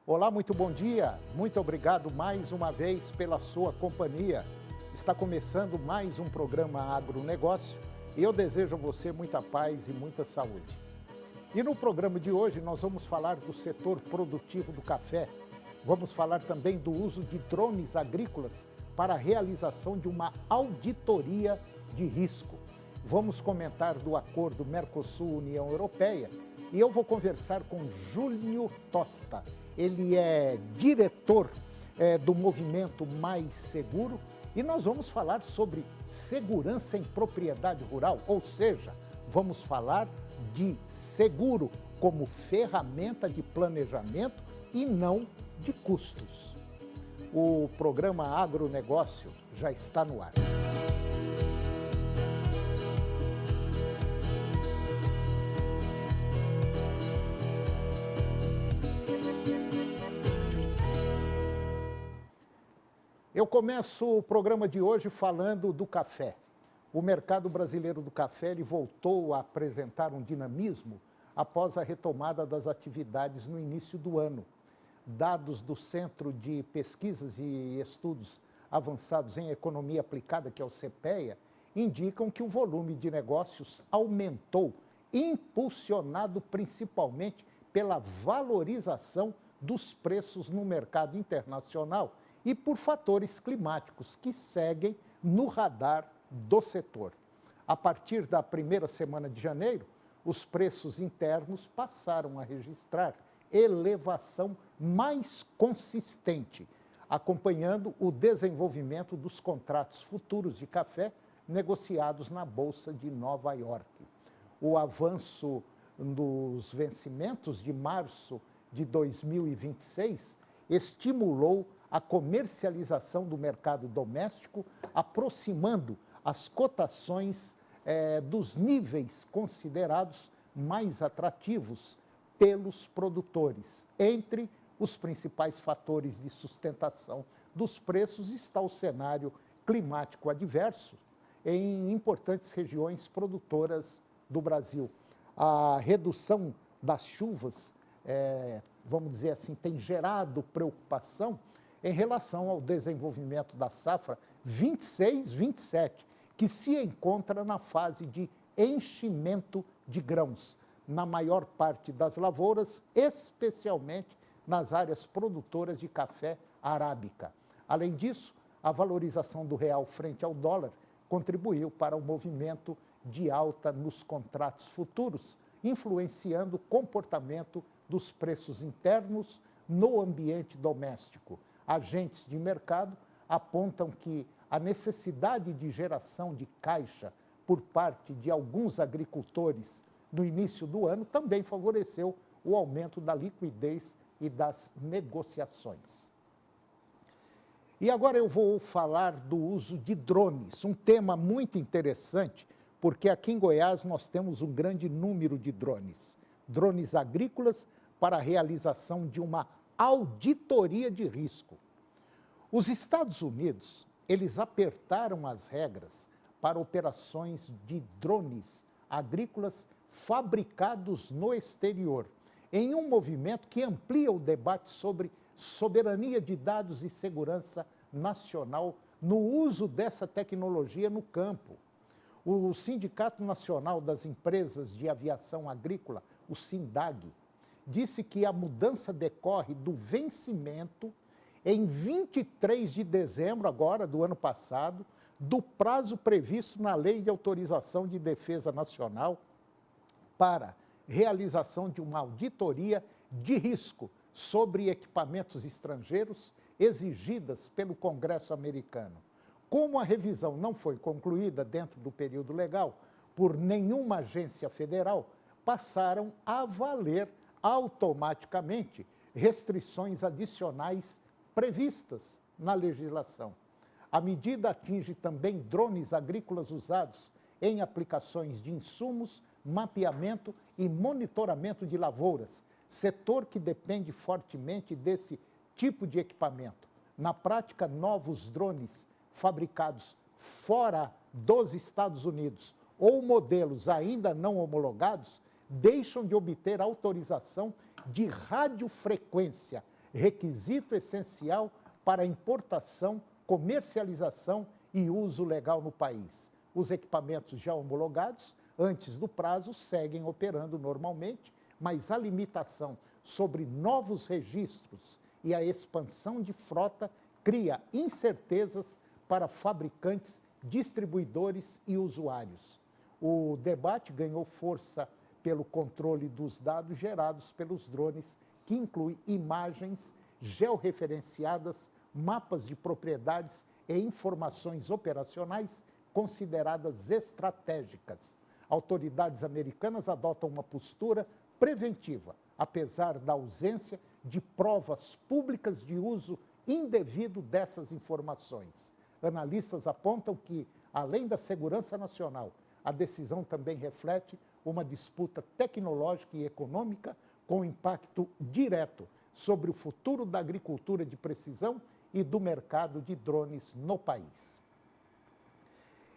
Olá, muito bom dia. Muito obrigado mais uma vez pela sua companhia. Está começando mais um programa Agronegócio e eu desejo a você muita paz e muita saúde. E no programa de hoje nós vamos falar do setor produtivo do café. Vamos falar também do uso de drones agrícolas para a realização de uma auditoria de risco. Vamos comentar do acordo Mercosul-União Europeia e eu vou conversar com Júlio Tosta. Ele é diretor do movimento Mais Seguro e nós vamos falar sobre segurança em propriedade rural, ou seja, vamos falar de seguro como ferramenta de planejamento e não de custos. O programa Agronegócio já está no ar. Eu começo o programa de hoje falando do café. O mercado brasileiro do café ele voltou a apresentar um dinamismo após a retomada das atividades no início do ano. Dados do Centro de Pesquisas e Estudos Avançados em Economia Aplicada, que é o CPEA, indicam que o volume de negócios aumentou, impulsionado principalmente pela valorização dos preços no mercado internacional e por fatores climáticos que seguem no radar do setor. A partir da primeira semana de janeiro, os preços internos passaram a registrar elevação mais consistente, acompanhando o desenvolvimento dos contratos futuros de café negociados na Bolsa de Nova York. O avanço dos vencimentos de março de 2026 estimulou a comercialização do mercado doméstico, aproximando as cotações dos níveis considerados mais atrativos pelos produtores. Entre os principais fatores de sustentação dos preços está o cenário climático adverso em importantes regiões produtoras do Brasil. A redução das chuvas, vamos dizer assim, tem gerado preocupação em relação ao desenvolvimento da safra 26-27, que se encontra na fase de enchimento de grãos, na maior parte das lavouras, especialmente nas áreas produtoras de café arábica. Além disso, a valorização do real frente ao dólar contribuiu para o movimento de alta nos contratos futuros, influenciando o comportamento dos preços internos no ambiente doméstico. Agentes de mercado apontam que a necessidade de geração de caixa por parte de alguns agricultores no início do ano também favoreceu o aumento da liquidez e das negociações. E agora eu vou falar do uso de drones, um tema muito interessante, porque aqui em Goiás nós temos um grande número de drones agrícolas para a realização de uma auditoria de risco. Os Estados Unidos, eles apertaram as regras para operações de drones agrícolas fabricados no exterior, em um movimento que amplia o debate sobre soberania de dados e segurança nacional no uso dessa tecnologia no campo. O Sindicato Nacional das Empresas de Aviação Agrícola, o SINDAG, disse que a mudança decorre do vencimento em 23 de dezembro agora do ano passado, do prazo previsto na Lei de Autorização de Defesa Nacional para realização de uma auditoria de risco sobre equipamentos estrangeiros exigidas pelo Congresso americano. Como a revisão não foi concluída dentro do período legal por nenhuma agência federal, passaram a valer automaticamente restrições adicionais previstas na legislação. A medida atinge também drones agrícolas usados em aplicações de insumos, mapeamento e monitoramento de lavouras, setor que depende fortemente desse tipo de equipamento. Na prática, novos drones fabricados fora dos Estados Unidos ou modelos ainda não homologados deixam de obter autorização de radiofrequência requisito essencial para a importação, comercialização e uso legal no país. Os equipamentos já homologados, antes do prazo, seguem operando normalmente, mas a limitação sobre novos registros e a expansão de frota cria incertezas para fabricantes, distribuidores e usuários. O debate ganhou força pelo controle dos dados gerados pelos drones, que inclui imagens georreferenciadas, mapas de propriedades e informações operacionais consideradas estratégicas. Autoridades americanas adotam uma postura preventiva, apesar da ausência de provas públicas de uso indevido dessas informações. Analistas apontam que, além da segurança nacional, a decisão também reflete uma disputa tecnológica e econômica com impacto direto sobre o futuro da agricultura de precisão e do mercado de drones no país.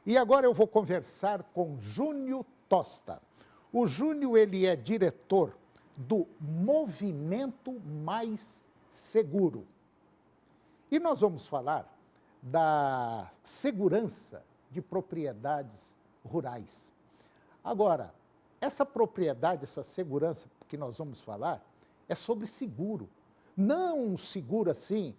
E agora eu vou conversar com Júnior Tosta. O Júnior, ele é diretor do Movimento Mais Seguro. E nós vamos falar da segurança de propriedades rurais. Agora, essa propriedade, essa segurança que nós vamos falar, é sobre seguro. Não um seguro assim,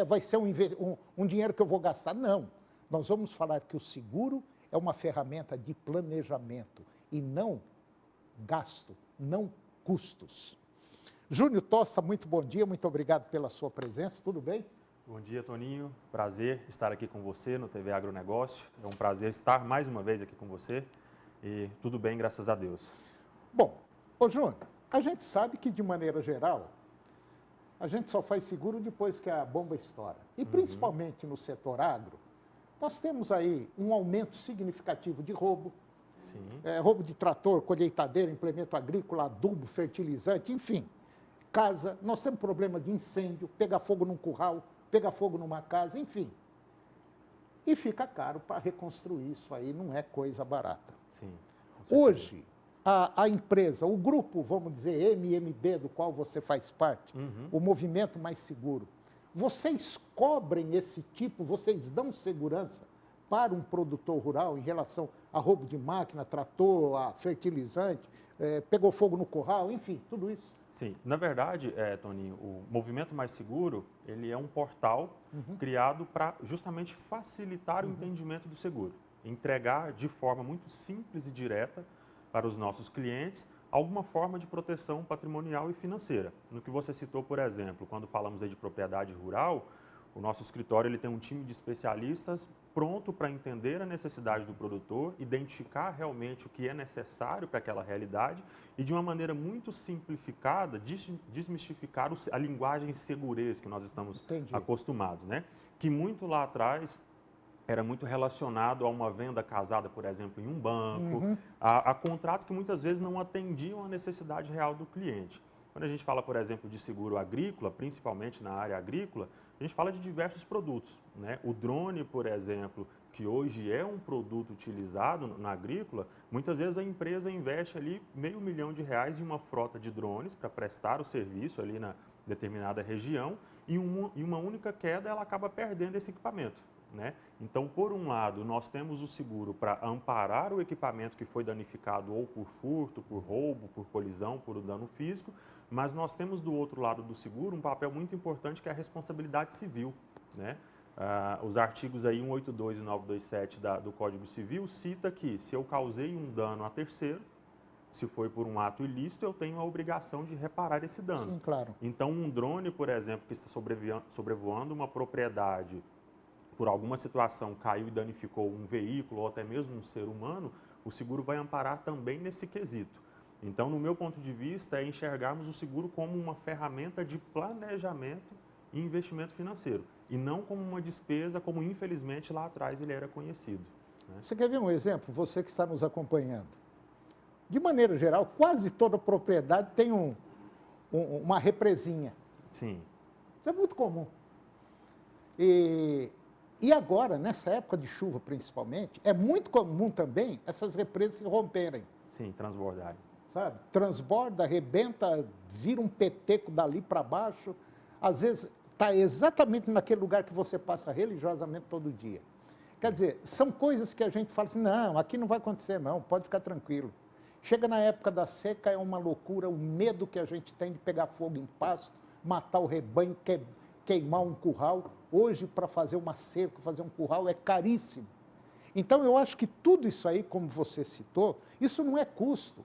vai ser um dinheiro que eu vou gastar. Não. Nós vamos falar que o seguro é uma ferramenta de planejamento e não gasto, não custos. Júnior Tosta, muito bom dia, muito obrigado pela sua presença, tudo bem? Bom dia, Toninho. Prazer estar aqui com você no TV Agronegócio. É um prazer estar mais uma vez aqui com você e tudo bem, graças a Deus. Bom, ô Júnior, a gente sabe que de maneira geral, a gente só faz seguro depois que a bomba estoura. E principalmente no setor agro, nós temos aí um aumento significativo de roubo, roubo de trator, colheitadeira, implemento agrícola, adubo, fertilizante, enfim, casa. Nós temos problema de incêndio, pegar fogo num curral, pegar fogo numa casa, enfim. E fica caro para reconstruir isso aí, não é coisa barata. Sim, hoje, a empresa, o grupo, vamos dizer, MMB, do qual você faz parte, o Movimento Mais Seguro, vocês cobrem esse tipo, vocês dão segurança para um produtor rural em relação a roubo de máquina, trator, a fertilizante, pegou fogo no curral, enfim, tudo isso? Sim, na verdade, Toninho, o Movimento Mais Seguro, ele é um portal criado para justamente facilitar o entendimento do seguro, entregar de forma muito simples e direta para os nossos clientes alguma forma de proteção patrimonial e financeira. No que você citou, por exemplo, quando falamos aí de propriedade rural, o nosso escritório ele tem um time de especialistas pronto para entender a necessidade do produtor, identificar realmente o que é necessário para aquela realidade e, de uma maneira muito simplificada, desmistificar a linguagem segurança que nós estamos acostumados, né? Que muito lá atrás era muito relacionado a uma venda casada, por exemplo, em um banco, a contratos que muitas vezes não atendiam à necessidade real do cliente. Quando a gente fala, por exemplo, de seguro agrícola, principalmente na área agrícola, a gente fala de diversos produtos, né? O drone, por exemplo, que hoje é um produto utilizado na agrícola, muitas vezes a empresa investe ali R$500 mil em uma frota de drones para prestar o serviço ali na determinada região e uma única queda ela acaba perdendo esse equipamento, né? Então, por um lado, nós temos o seguro para amparar o equipamento que foi danificado ou por furto, por roubo, por colisão, por um dano físico, mas nós temos do outro lado do seguro um papel muito importante que é a responsabilidade civil, né? Os artigos aí 182 e 927 do Código Civil cita que se eu causei um dano a terceiro, se foi por um ato ilícito, eu tenho a obrigação de reparar esse dano. Sim, claro. Então, um drone, por exemplo, que está sobrevoando uma propriedade, por alguma situação caiu e danificou um veículo ou até mesmo um ser humano, o seguro vai amparar também nesse quesito. Então, no meu ponto de vista, é enxergarmos o seguro como uma ferramenta de planejamento e investimento financeiro, e não como uma despesa, como infelizmente lá atrás ele era conhecido, né? Você quer ver um exemplo? Você que está nos acompanhando. De maneira geral, quase toda propriedade tem uma represinha. Sim. Isso é muito comum. E agora, nessa época de chuva principalmente, é muito comum também essas represas se romperem. Sim, transbordarem. sabe? Transborda, arrebenta, vira um peteco dali para baixo. Às vezes está exatamente naquele lugar que você passa religiosamente todo dia. Quer dizer, são coisas que a gente fala assim, não, aqui não vai acontecer não, pode ficar tranquilo. Chega na época da seca, é uma loucura, o medo que a gente tem de pegar fogo em pasto, matar o rebanho, queimar um curral. Hoje, para fazer uma cerca, fazer um curral, é caríssimo. Então, eu acho que tudo isso aí, como você citou, isso não é custo.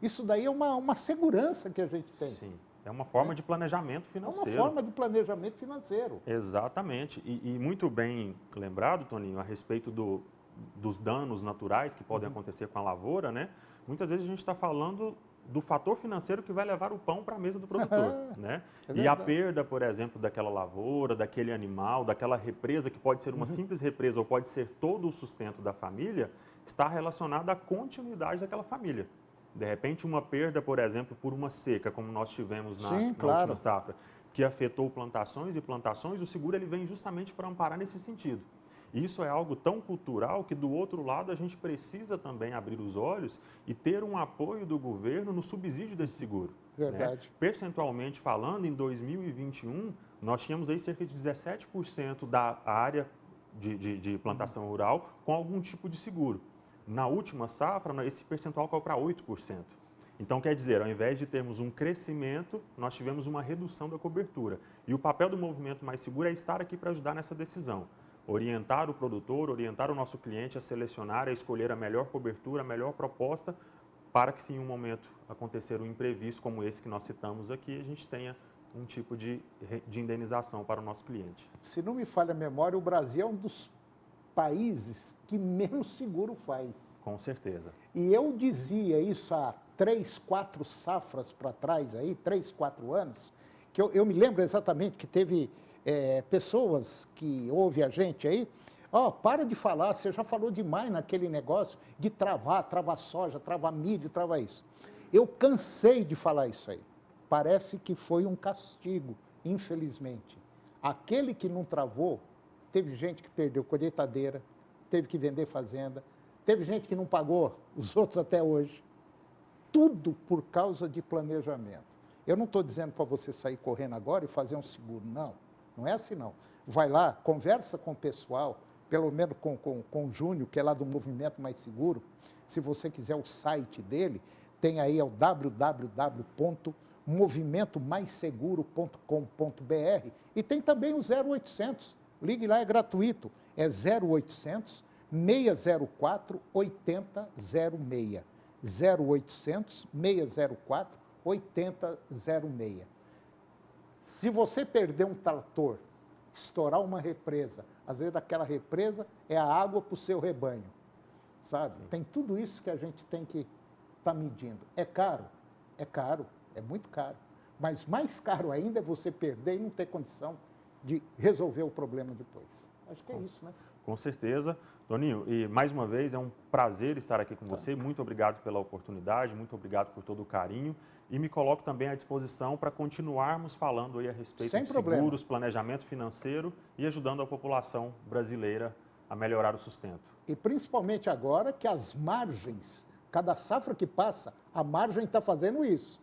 Isso daí é uma segurança que a gente tem. Sim, é uma forma de planejamento financeiro. É uma forma de planejamento financeiro. Exatamente. E muito bem lembrado, Toninho, a respeito dos danos naturais que podem acontecer com a lavoura, né? Muitas vezes a gente está falando do fator financeiro que vai levar o pão para a mesa do produtor, né? E a perda, por exemplo, daquela lavoura, daquele animal, daquela represa, que pode ser uma simples represa ou pode ser todo o sustento da família, está relacionada à continuidade daquela família. De repente, uma perda, por exemplo, por uma seca, como nós tivemos na última safra, que afetou plantações e plantações, o seguro ele vem justamente para amparar nesse sentido. Isso é algo tão cultural que, do outro lado, a gente precisa também abrir os olhos e ter um apoio do governo no subsídio desse seguro. Verdade. Né? Percentualmente falando, em 2021, nós tínhamos aí cerca de 17% da área de plantação rural com algum tipo de seguro. Na última safra, esse percentual caiu para 8%. Então, quer dizer, ao invés de termos um crescimento, nós tivemos uma redução da cobertura. E o papel do Movimento Mais Seguro é estar aqui para ajudar nessa decisão. Orientar o produtor, orientar o nosso cliente a selecionar, a escolher a melhor cobertura, a melhor proposta, para que se em um momento acontecer um imprevisto como esse que nós citamos aqui, a gente tenha um tipo de indenização para o nosso cliente. Se não me falha a memória, o Brasil é um dos países que menos seguro faz. Com certeza. E eu dizia isso há 3, 4 safras para trás, aí, 3, 4 anos, que eu me lembro exatamente que teve pessoas que ouvem a gente aí, para de falar, você já falou demais naquele negócio de travar soja, travar milho, travar isso. Eu cansei de falar isso aí. Parece que foi um castigo, infelizmente. Aquele que não travou, teve gente que perdeu colheitadeira, teve que vender fazenda, teve gente que não pagou, os outros até hoje. Tudo por causa de planejamento. Eu não estou dizendo para você sair correndo agora e fazer um seguro, não. Não é assim, não. Vai lá, conversa com o pessoal, pelo menos com o Júnior, que é lá do Movimento Mais Seguro. Se você quiser o site dele, tem aí o www.movimentomaisseguro.com.br e tem também o 0800. Ligue lá, é gratuito. É 0800 604 8006. 0800 604 8006. Se você perder um trator, estourar uma represa, às vezes aquela represa é a água para o seu rebanho, sabe? Tem tudo isso que a gente tem que estar medindo. É caro, é muito caro. Mas mais caro ainda é você perder e não ter condição de resolver o problema depois. Acho que é isso, né? Com certeza. Toninho, e mais uma vez é um prazer estar aqui com você. Muito obrigado pela oportunidade, muito obrigado por todo o carinho. E me coloco também à disposição para continuarmos falando aí a respeito de seguros, planejamento financeiro e ajudando a população brasileira a melhorar o sustento. E principalmente agora que as margens, cada safra que passa, a margem está fazendo isso.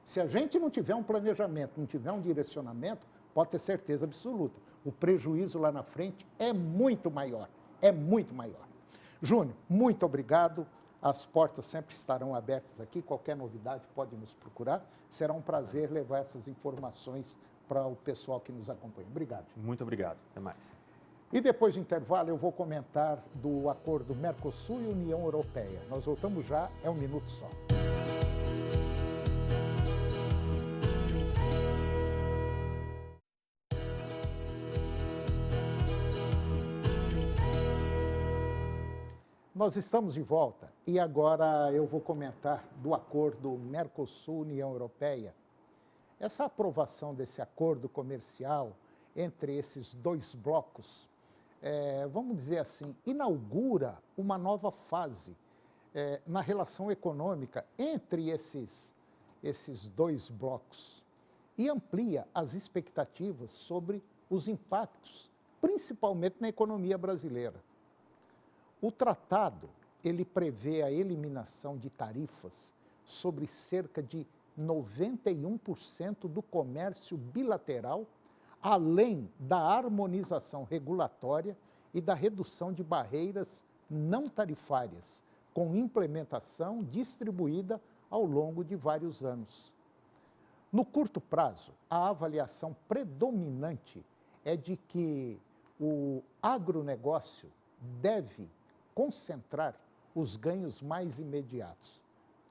Se a gente não tiver um planejamento, não tiver um direcionamento, pode ter certeza absoluta, o prejuízo lá na frente é muito maior, Júnior, muito obrigado, as portas sempre estarão abertas aqui, qualquer novidade pode nos procurar, será um prazer levar essas informações para o pessoal que nos acompanha. Obrigado. Muito obrigado, até mais. E depois do intervalo eu vou comentar do acordo Mercosul e União Europeia. Nós voltamos já, é um minuto só. Nós estamos de volta e agora eu vou comentar do acordo Mercosul-União Europeia. Essa aprovação desse acordo comercial entre esses dois blocos, vamos dizer assim, inaugura uma nova fase na relação econômica entre esses dois blocos e amplia as expectativas sobre os impactos, principalmente na economia brasileira. O tratado, ele prevê a eliminação de tarifas sobre cerca de 91% do comércio bilateral, além da harmonização regulatória e da redução de barreiras não tarifárias, com implementação distribuída ao longo de vários anos. No curto prazo, a avaliação predominante é de que o agronegócio deve concentrar os ganhos mais imediatos.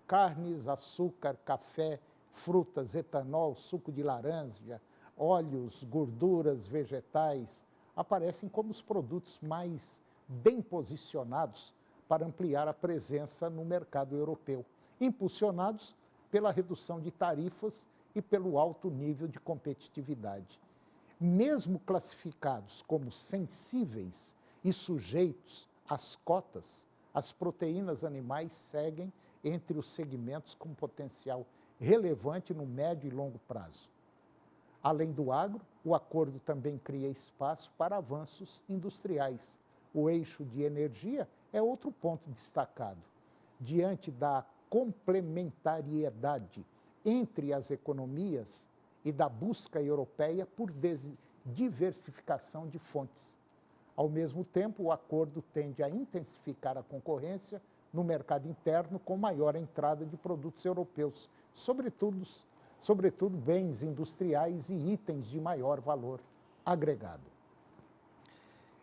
Carnes, açúcar, café, frutas, etanol, suco de laranja, óleos, gorduras, vegetais, aparecem como os produtos mais bem posicionados para ampliar a presença no mercado europeu, impulsionados pela redução de tarifas e pelo alto nível de competitividade. Mesmo classificados como sensíveis e sujeitos às cotas, as proteínas animais seguem entre os segmentos com potencial relevante no médio e longo prazo. Além do agro, o acordo também cria espaço para avanços industriais. O eixo de energia é outro ponto destacado. Diante da complementariedade entre as economias e da busca europeia por diversificação de fontes. Ao mesmo tempo, o acordo tende a intensificar a concorrência no mercado interno com maior entrada de produtos europeus, sobretudo bens industriais e itens de maior valor agregado.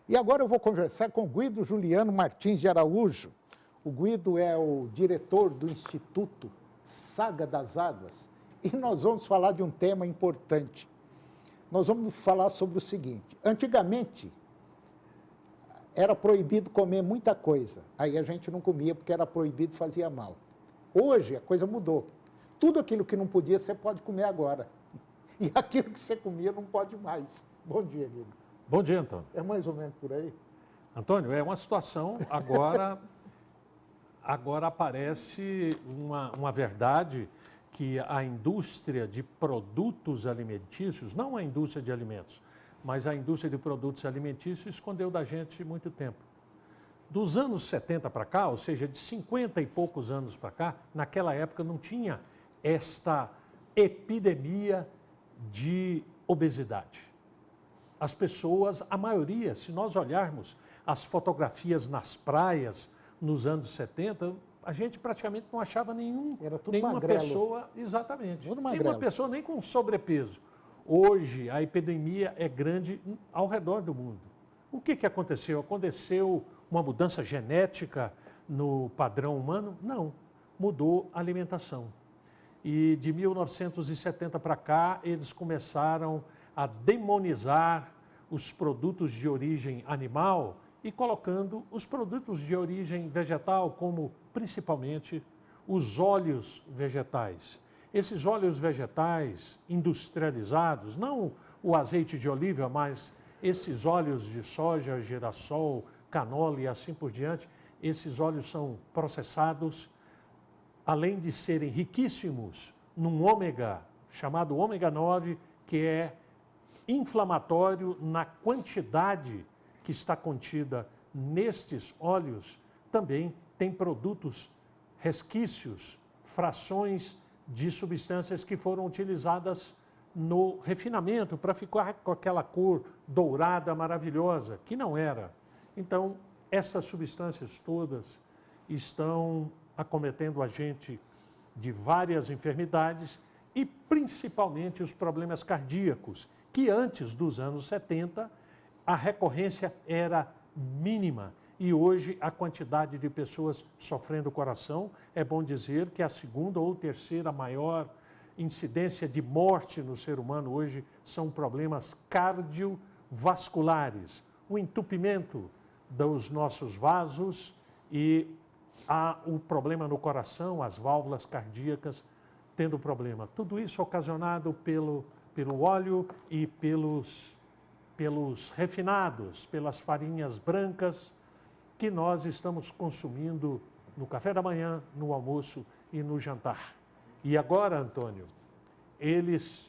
E agora eu vou conversar com Guido Juliano Martins de Araújo. O Guido é o diretor do Instituto Saga das Águas e nós vamos falar de um tema importante. Nós vamos falar sobre o seguinte: antigamente era proibido comer muita coisa, aí a gente não comia porque era proibido, fazia mal. Hoje a coisa mudou. Tudo aquilo que não podia você pode comer agora e aquilo que você comia não pode mais. Bom dia, Guido. Bom dia, Antônio. É mais ou menos por aí? Antônio, é uma situação agora aparece uma verdade que a indústria de produtos alimentícios, não a indústria de alimentos, mas a indústria de produtos alimentícios escondeu da gente muito tempo. Dos anos 70 para cá, ou seja, de 50 e poucos anos para cá, naquela época não tinha esta epidemia de obesidade. As pessoas, a maioria, se nós olharmos as fotografias nas praias nos anos 70, a gente praticamente não achava nenhuma pessoa, exatamente, nenhuma pessoa nem com sobrepeso. Hoje a epidemia é grande ao redor do mundo. O que aconteceu? Aconteceu uma mudança genética no padrão humano? Não, mudou a alimentação. E de 1970 para cá, eles começaram a demonizar os produtos de origem animal e colocando os produtos de origem vegetal, como principalmente os óleos vegetais. Esses óleos vegetais industrializados, não o azeite de oliva, mas esses óleos de soja, girassol, canola e assim por diante, esses óleos são processados, além de serem riquíssimos num ômega, chamado ômega 9, que é inflamatório na quantidade que está contida nestes óleos, também tem produtos, resquícios, frações de substâncias que foram utilizadas no refinamento para ficar com aquela cor dourada maravilhosa, que não era. Então, essas substâncias todas estão acometendo a gente de várias enfermidades e principalmente os problemas cardíacos, que antes dos anos 70 a recorrência era mínima e hoje a quantidade de pessoas sofrendo coração, é bom dizer que a segunda ou terceira maior incidência de morte no ser humano hoje são problemas cardiovasculares, o entupimento dos nossos vasos e o problema no coração, as válvulas cardíacas tendo problema. Tudo isso ocasionado pelo óleo e pelos refinados, pelas farinhas brancas que nós estamos consumindo no café da manhã, no almoço e no jantar. E agora, Antônio, eles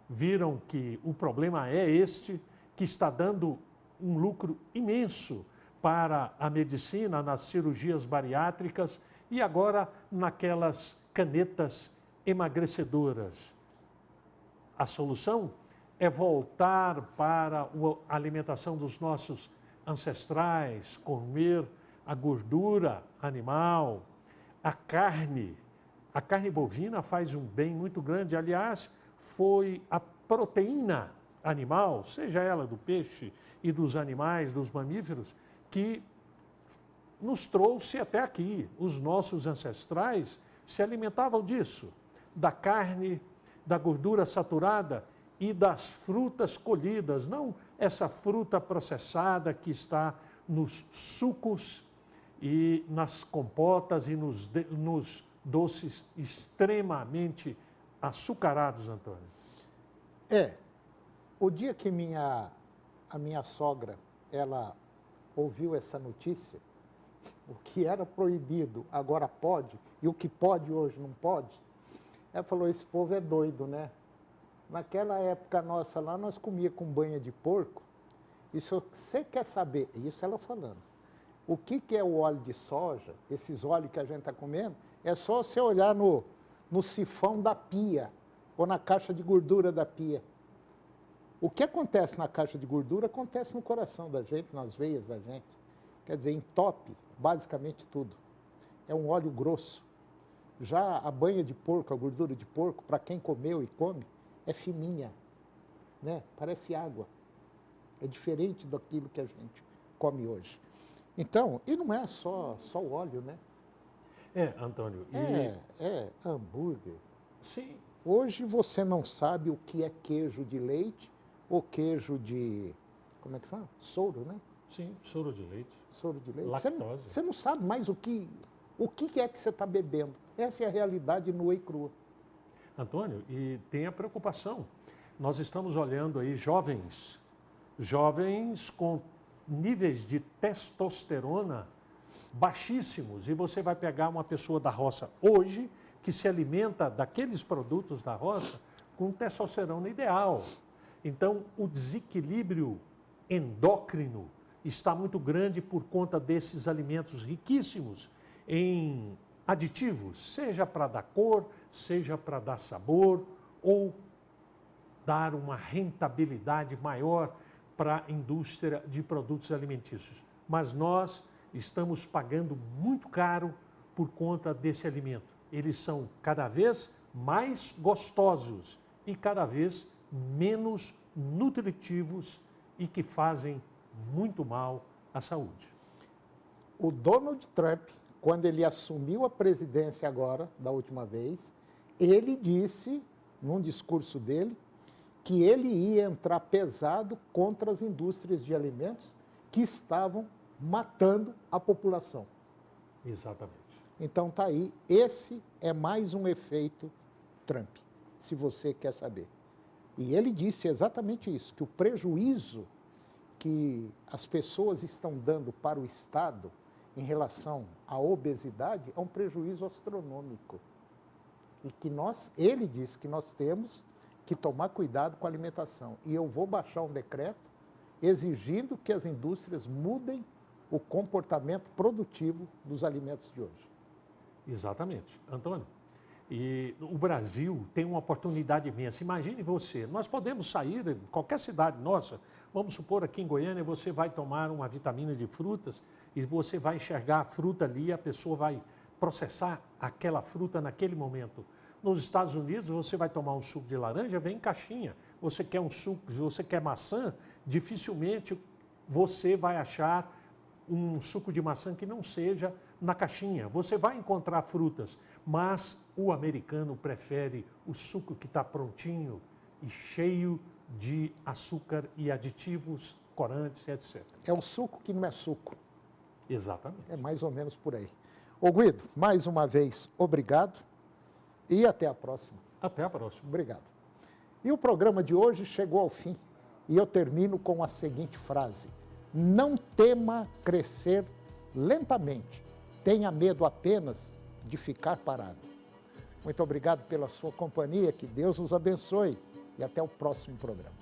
viram que o problema é este, que está dando um lucro imenso para a medicina, nas cirurgias bariátricas e agora naquelas canetas emagrecedoras. A solução é voltar para a alimentação dos nossos ancestrais, comer a gordura animal, a carne. A carne bovina faz um bem muito grande. Aliás, foi a proteína animal, seja ela do peixe e dos animais, dos mamíferos, que nos trouxe até aqui. Os nossos ancestrais se alimentavam disso, da carne, da gordura saturada e das frutas colhidas, não essa fruta processada que está nos sucos e nas compotas e nos doces extremamente açucarados, Antônio. O dia que a minha sogra, ela ouviu essa notícia, o que era proibido agora pode, e o que pode hoje não pode, ela falou, esse povo é doido, né? Naquela época nossa lá, nós comíamos com banha de porco, e se você quer saber, isso ela falando, o que é o óleo de soja, esses óleos que a gente está comendo, é só você olhar no sifão da pia, ou na caixa de gordura da pia. O que acontece na caixa de gordura, acontece no coração da gente, nas veias da gente. Quer dizer, entope basicamente tudo. É um óleo grosso. Já a banha de porco, a gordura de porco, para quem comeu e come, é fininha, né? Parece água. É diferente daquilo que a gente come hoje. Então, e não é só o óleo, né? Antônio. É hambúrguer. Sim. Hoje você não sabe o que é queijo de leite ou queijo de, como é que fala? Soro, né? Sim, soro de leite. Soro de leite. Lactose. Você não sabe mais o que é que você está bebendo. Essa é a realidade nua e crua. Antônio, e tem a preocupação. Nós estamos olhando aí jovens com níveis de testosterona baixíssimos. E você vai pegar uma pessoa da roça hoje que se alimenta daqueles produtos da roça com testosterona ideal. Então, o desequilíbrio endócrino está muito grande por conta desses alimentos riquíssimos em aditivos, seja para dar cor, seja para dar sabor ou dar uma rentabilidade maior para a indústria de produtos alimentícios. Mas nós estamos pagando muito caro por conta desse alimento. Eles são cada vez mais gostosos e cada vez menos nutritivos e que fazem muito mal à saúde. O Donald Trump, quando ele assumiu a presidência agora, da última vez, ele disse, num discurso dele, que ele ia entrar pesado contra as indústrias de alimentos que estavam matando a população. Exatamente. Então está aí, esse é mais um efeito Trump, se você quer saber. E ele disse exatamente isso, que o prejuízo que as pessoas estão dando para o Estado em relação à obesidade é um prejuízo astronômico. E que ele disse que nós temos que tomar cuidado com a alimentação. E eu vou baixar um decreto exigindo que as indústrias mudem o comportamento produtivo dos alimentos de hoje. Exatamente, Antônio. E o Brasil tem uma oportunidade imensa. Imagine você, nós podemos sair em qualquer cidade nossa, vamos supor aqui em Goiânia, você vai tomar uma vitamina de frutas e você vai enxergar a fruta ali e a pessoa vai processar aquela fruta naquele momento. Nos Estados Unidos, você vai tomar um suco de laranja, vem em caixinha. Você quer um suco, se você quer maçã, dificilmente você vai achar um suco de maçã que não seja na caixinha. Você vai encontrar frutas, mas o americano prefere o suco que está prontinho e cheio de açúcar e aditivos, corantes, etc. É o suco que não é suco. Exatamente. É mais ou menos por aí. Ô Guido, mais uma vez, obrigado e até a próxima. Até a próxima. Obrigado. E o programa de hoje chegou ao fim e eu termino com a seguinte frase: não tema crescer lentamente, tenha medo apenas de ficar parado. Muito obrigado pela sua companhia, que Deus os abençoe e até o próximo programa.